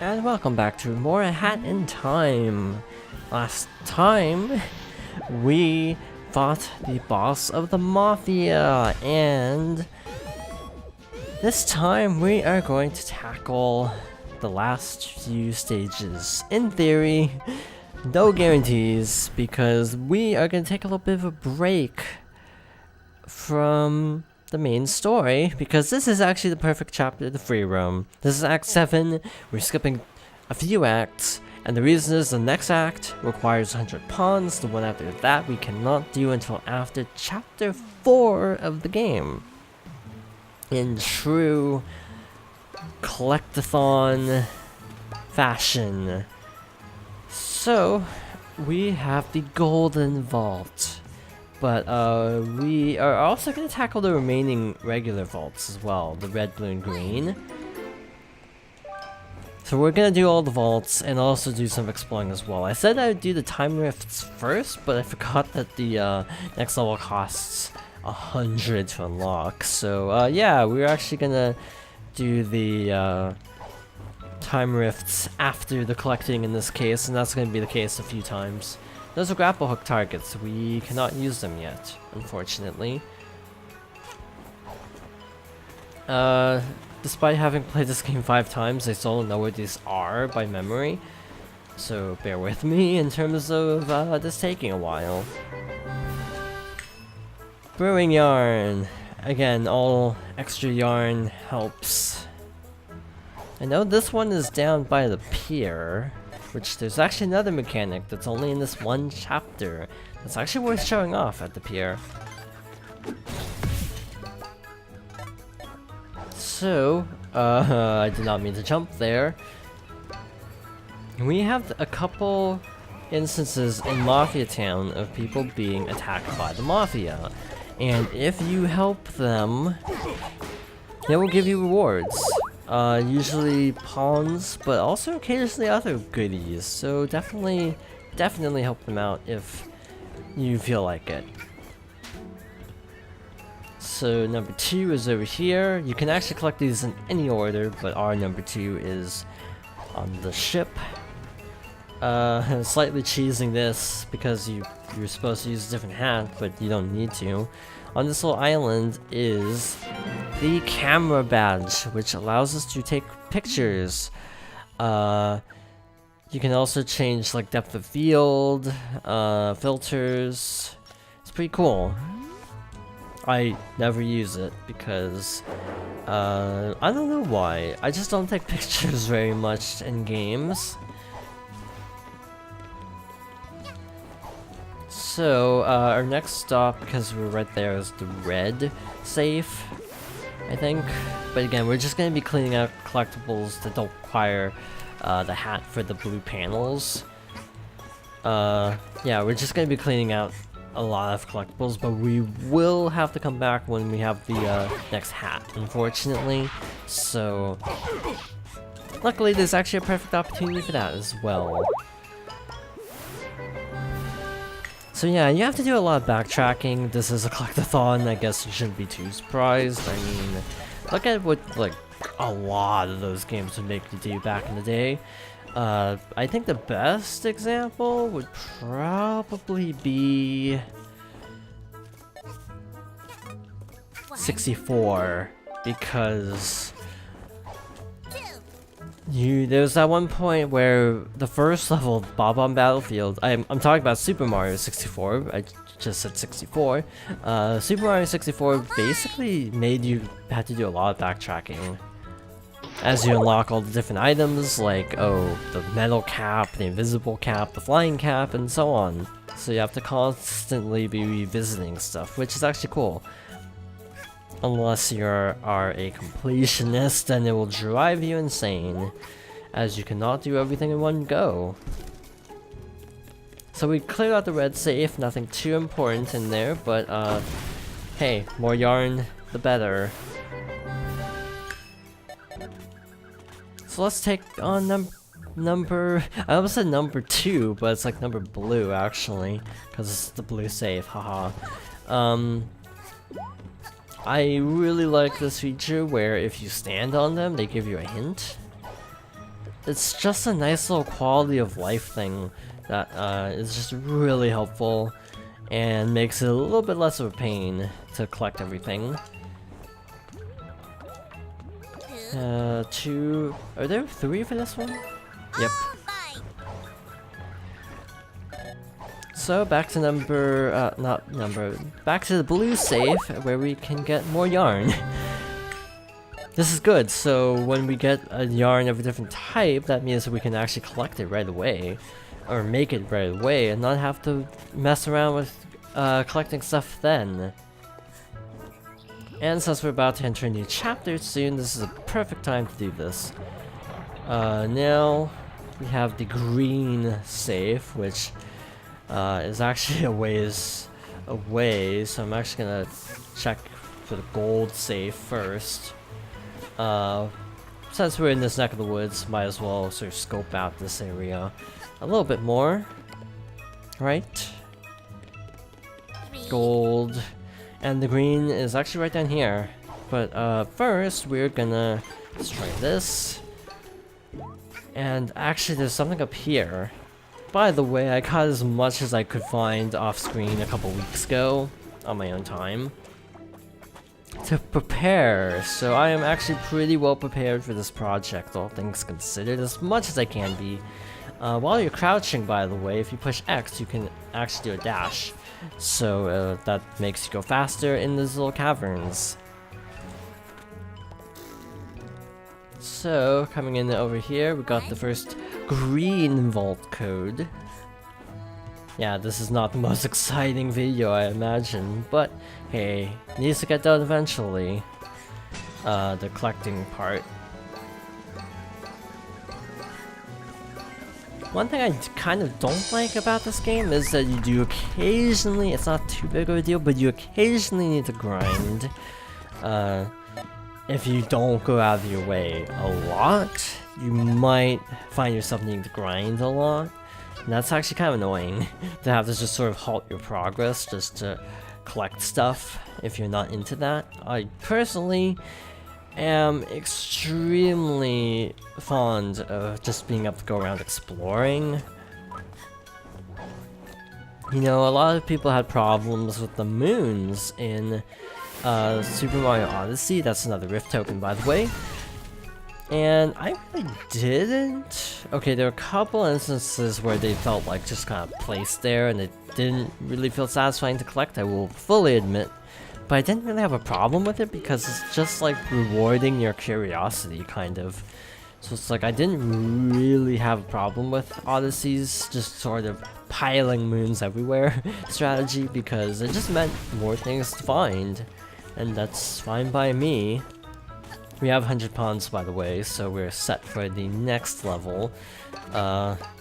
and welcome back to more Hat in Time. Last time, we fought the boss of the Mafia, and this time we are going to tackle the last few stages. In theory, no guarantees, because we are going to take a little bit of a break from the main story, because this is actually the perfect chapter to free roam. This is Act 7, we're skipping a few acts, and the reason is the next act requires 100 pawns, the one after that we cannot do until after chapter 4 of the game. In true collectathon fashion. So, we have the Golden Vault. But we are also going to tackle the remaining regular vaults as well, the red, blue, and green. So we're going to do all the vaults and also do some exploring as well. I said I would do the time rifts first, but I forgot that the next level costs 100 to unlock. So yeah, we're actually going to do the time rifts after the collecting in this case, and that's going to be the case a few times. Those are grapple hook targets. We cannot use them yet, unfortunately. Despite having played this game 5 times, I still don't know what these are by memory. So bear with me in terms of this taking a while. Brewing yarn. Again, all extra yarn helps. I know this one is down by the pier. Which there's actually another mechanic that's only in this one chapter. That's actually worth showing off at the pier. So, I did not mean to jump there. We have a couple instances in Mafia Town of people being attacked by the Mafia. And if you help them, they will give you rewards. Usually pawns, but also occasionally other goodies, so definitely help them out if you feel like it. So number 2 is over here. You can actually collect these in any order, but our number 2 is on the ship. Slightly cheesing this because you're supposed to use a different hat, but you don't need to. On this little island is the camera badge, which allows us to take pictures. You can also change like depth of field, filters. It's pretty cool. I never use it because I don't know why. I just don't take pictures very much in games. So, our next stop, because we're right there, is the red safe, I think. But again, we're just going to be cleaning out collectibles that don't require the hat for the blue panels. Yeah, we're just going to be cleaning out a lot of collectibles, but we will have to come back when we have the next hat, unfortunately. So, luckily there's actually a perfect opportunity for that as well. So yeah, you have to do a lot of backtracking. This is a collectathon, I guess you shouldn't be too surprised. I mean, look at what, like, a lot of those games would make you do back in the day. I think the best example would probably be 64, because there's that one point where the first level of Bob-omb Battlefield, I'm talking about Super Mario 64, I just said 64, Super Mario 64 basically made you have to do a lot of backtracking as you unlock all the different items, like, oh, the metal cap, the invisible cap, the flying cap, and so on. So you have to constantly be revisiting stuff, which is actually cool. Unless you are a completionist, then it will drive you insane, as you cannot do everything in one go. So we cleared out the red safe, nothing too important in there, but hey, more yarn, the better. So let's take on number, I almost said number 2, but it's like number blue actually, because it's the blue safe, haha. I really like this feature where if you stand on them, they give you a hint. it's just a nice little quality of life thing that is just really helpful and makes it a little bit less of a pain to collect everything. Two... Are there 3 for this one? Yep. So back to back to the blue safe where we can get more yarn. This is good, so when we get a yarn of a different type, that means we can actually collect it right away. Or make it right away and not have to mess around with collecting stuff then. And since we're about to enter a new chapter soon, this is a perfect time to do this. Now we have the green safe, which is actually a ways away, so I'm actually gonna check for the gold safe first. Since we're in this neck of the woods, might as well sort of scope out this area a little bit more. Right? Gold. And the green is actually right down here. But first, we're gonna let's try this. And actually, there's something up here. By the way, I caught as much as I could find off screen a couple weeks ago on my own time to prepare. So I am actually pretty well prepared for this project, all things considered, as much as I can be. While you're crouching, by the way, if you push X, you can actually do a dash. So that makes you go faster in these little caverns. So, coming in over here, we got the first green vault code. Yeah, this is not the most exciting video, I imagine, but hey, needs to get done eventually. The collecting part. One thing I kind of don't like about this game is that you do occasionally, it's not too big of a deal, but you occasionally need to grind. If you don't go out of your way a lot, you might find yourself needing to grind a lot. And that's actually kind of annoying, to have to just sort of halt your progress just to collect stuff if you're not into that. I personally am extremely fond of just being able to go around exploring. You know, a lot of people had problems with the moons in Super Mario Odyssey. That's another Rift token, by the way. And I really didn't. Okay, there were a couple instances where they felt like just kind of placed there and it didn't really feel satisfying to collect, I will fully admit. But I didn't really have a problem with it because it's just like rewarding your curiosity, kind of. So it's like I didn't really have a problem with Odyssey's just sort of piling moons everywhere strategy, because it just meant more things to find. And that's fine by me. We have 100 pawns, by the way, so we're set for the next level.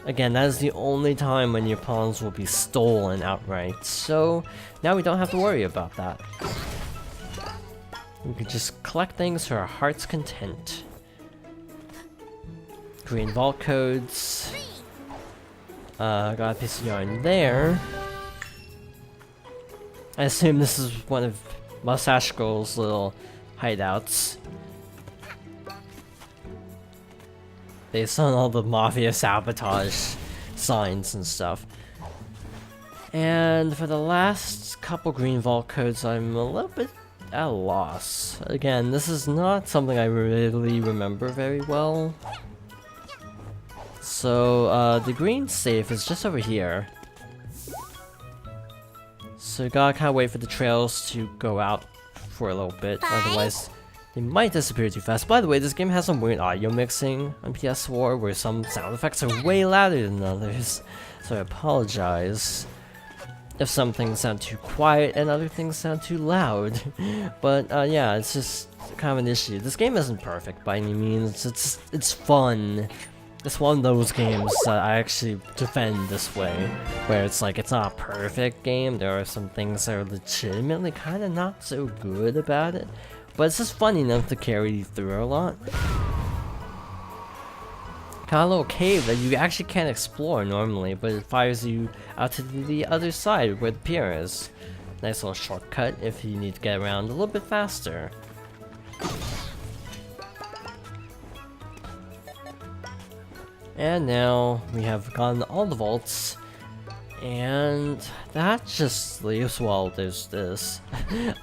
Again, that is the only time when your pawns will be stolen outright, so now we don't have to worry about that. We can just collect things for our heart's content. Green vault codes. Got a piece of yarn there. I assume this is one of Mustache Girl's little hideouts. Based on all the mafia sabotage signs and stuff. And for the last couple green vault codes, I'm a little bit at a loss. Again, this is not something I really remember very well. So, the green safe is just over here. So you gotta kinda wait for the trails to go out for a little bit, otherwise they might disappear too fast. By the way, this game has some weird audio mixing on PS4 where some sound effects are way louder than others. So I apologize if some things sound too quiet and other things sound too loud. But yeah, it's just kind of an issue. This game isn't perfect by any means. It's fun. It's one of those games that I actually defend this way, where it's like, it's not a perfect game. There are some things that are legitimately kind of not so good about it. But it's just fun enough to carry you through a lot. Kind of a little cave that you actually can't explore normally, but it fires you out to the other side where the pier is. Nice little shortcut if you need to get around a little bit faster. And now we have gotten all the vaults. And that just leaves, well, there's this.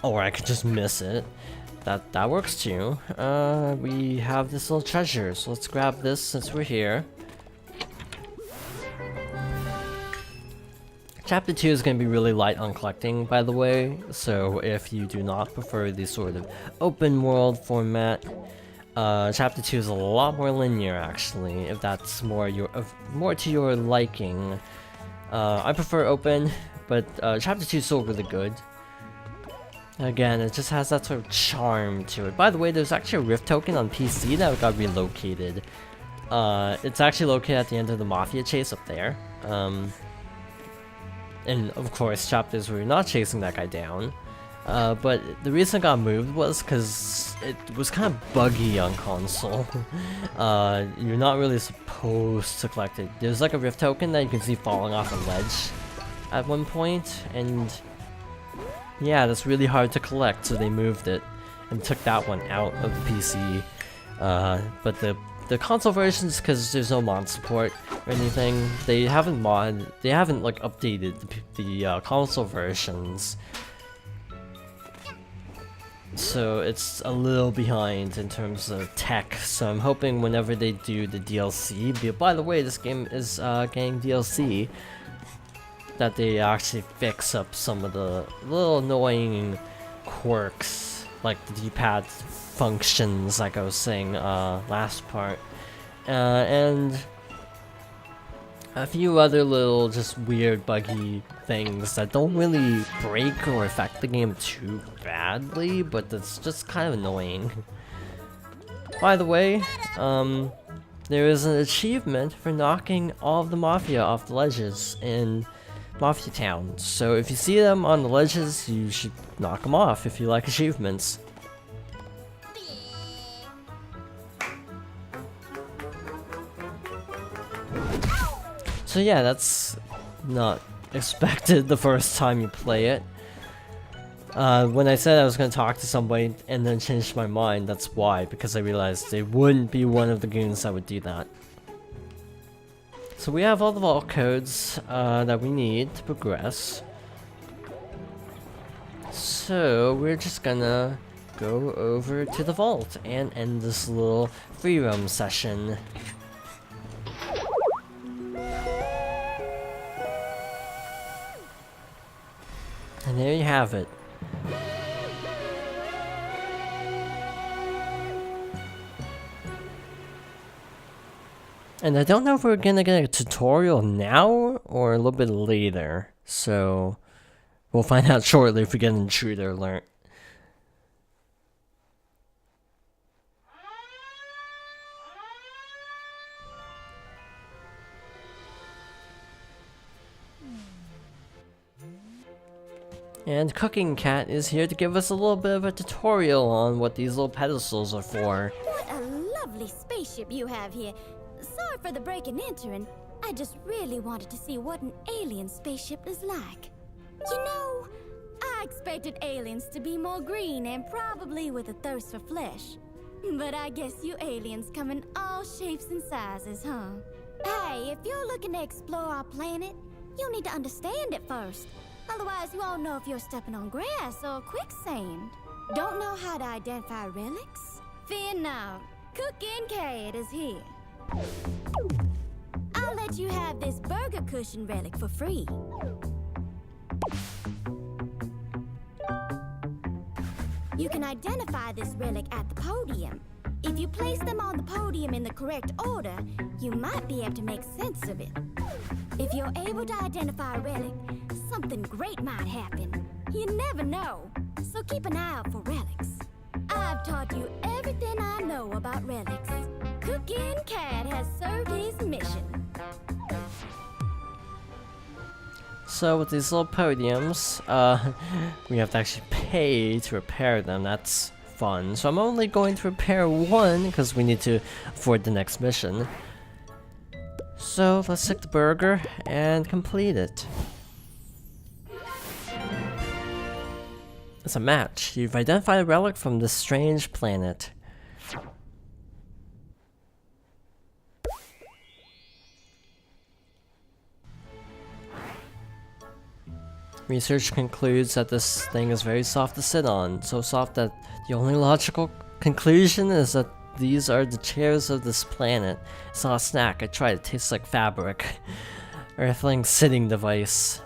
Or I could just miss it. That works too. We have this little treasure, so let's grab this since we're here. Chapter 2 is going to be really light on collecting, by the way, so if you do not prefer the sort of open world format, Chapter 2 is a lot more linear, actually, if that's more to your liking. I prefer open, but Chapter 2 is still really good. Again, it just has that sort of charm to it. By the way, there's actually a Rift token on PC that got relocated. It's actually located at the end of the Mafia chase up there. And of course, chapters where you're not chasing that guy down. But the reason it got moved was because it was kind of buggy on console. You're not really supposed to collect it. There's like a Rift token that you can see falling off a ledge at one point, and yeah, that's really hard to collect, so they moved it and took that one out of the PC. But the console versions, because there's no mod support or anything, they haven't like updated the console versions. So it's a little behind in terms of tech, so I'm hoping whenever they do the DLC, by the way, this game is getting DLC, that they actually fix up some of the little annoying quirks, like the D-pad functions, like I was saying last part, and a few other little just weird buggy things that don't really break or affect the game too badly, but that's just kind of annoying. By the way, there is an achievement for knocking all of the Mafia off the ledges in Mafia Town, so if you see them on the ledges, you should knock them off if you like achievements. So yeah, that's not expected the first time you play it. When I said I was going to talk to somebody and then changed my mind, that's why, because I realized they wouldn't be one of the goons that would do that. So we have all the vault codes that we need to progress. So we're just gonna go over to the vault and end this little free roam session. And there you have it. And I don't know if we're gonna get a tutorial now or a little bit later, so we'll find out shortly if we get an intruder alert. And Cooking Cat is here to give us a little bit of a tutorial on what these little pedestals are for. What a lovely spaceship you have here. Sorry for the break and entering. I just really wanted to see what an alien spaceship is like. You know, I expected aliens to be more green and probably with a thirst for flesh. But I guess you aliens come in all shapes and sizes, huh? Hey, if you're looking to explore our planet, you'll need to understand it first. Otherwise, you won't know if you're stepping on grass or quicksand. Don't know how to identify relics? Fear not. Cooking Cat is here. I'll let you have this burger cushion relic for free. You can identify this relic at the podium. If you place them on the podium in the correct order, you might be able to make sense of it. If you're able to identify a relic, something great might happen. You never know, so keep an eye out for relics. I've taught you everything I know about relics. Cooking Cat has served his mission. So with these little podiums, we have to actually pay to repair them. That's fun. So I'm only going to repair one because we need to afford the next mission. So let's take the burger and complete it. It's a match. You've identified a relic from this strange planet. Research concludes that this thing is very soft to sit on, so soft that the only logical conclusion is that these are the chairs of this planet. It's not a snack, I tried, it tastes like fabric. Earthling sitting device.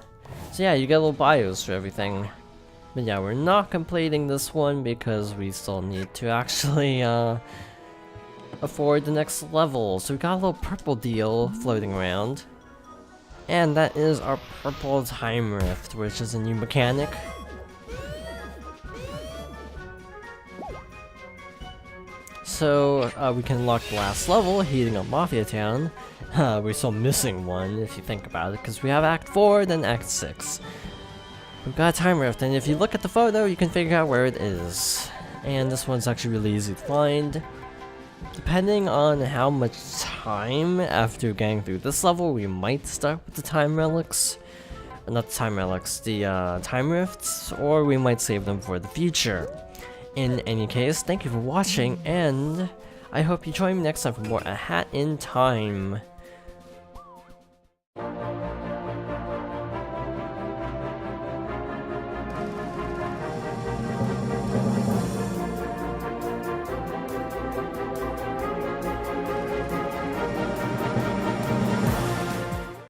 So yeah, you get little bios for everything. But yeah, we're not completing this one because we still need to actually afford the next level. So we got a little purple deal floating around. And that is our purple time rift, which is a new mechanic. So we can unlock the last level, heating up Mafia Town. We're still missing one if you think about it, because we have Act 4, then Act 6. We've got a time rift, and if you look at the photo, you can figure out where it is. And this one's actually really easy to find. Depending on how much time after getting through this level, we might start with the time relics. Not the time relics, the time rifts, or we might save them for the future. In any case, thank you for watching, and I hope you join me next time for more A Hat in Time.